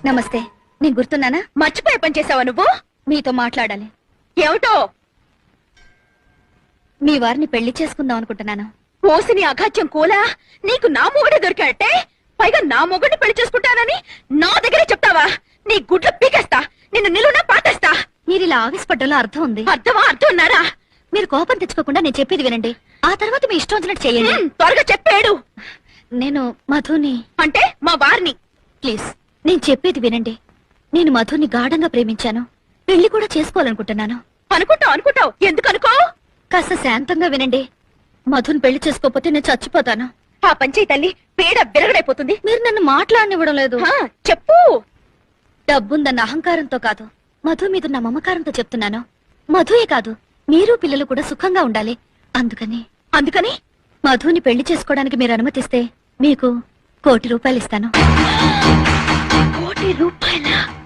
నమస్తే. నేను గుర్తున్నానా? మర్చిపోయే పని చేసావా నువ్వు? మీతో మాట్లాడాలి. ఏమిటో? మీ వారిని పెళ్లి చేసుకుందాం అనుకుంటున్నాను. ఓసిని అఘాత్యం కూలా, నీకు నా మొగుడే దొరికాడటే, పైగా నా మొగుడిని పెళ్లి చేసుకుంటానని నా దగ్గరే చెప్తావా? నీ గుడ్లు పీకేస్తా, నిన్ను నిలువునా పాటేస్తా. మీరు ఇలా ఆవేశపడ్డంలో అర్థం ఉంది. అర్థమా? అర్థం ఉన్నారా? మీరు కోపం తెచ్చుకోకుండా నేను చెప్పేది వినండి. ఆ తర్వాత మీ ఇష్టం వచ్చినట్టు చెయ్యండి. త్వరగా చెప్పాడు. నేను మధుని అంటే మా వారిని. ప్లీజ్ నేను చెప్పేది వినండి. నేను మధుని గాఢంగా ప్రేమించాను. పెళ్లి కూడా చేసుకోవాలనుకుంటున్నాను. అనుకుంటావు. ఎందుకు అనుకో? కాస్త శాంతంగా వినండి. మధుని పెళ్లి చేసుకోకపోతే నేను చచ్చిపోతాను. ఆ పంచాయి తల్లి పేడ విరగడైపోతుంది. మీరు నన్ను మాట్లాడనివ్వడం లేదు. చెప్పు. డబ్బుందన్న అహంకారంతో కాదు, మధు మీద నా మమకారంతో చెప్తున్నాను. మధుయే కాదు, మీరు పిల్లలు కూడా సుఖంగా ఉండాలి. అందుకని మధుని పెళ్లి చేసుకోవడానికి మీరు అనుమతిస్తే మీకు ₹1,00,00,000 ఇస్తాను. ₹1,00,00,000?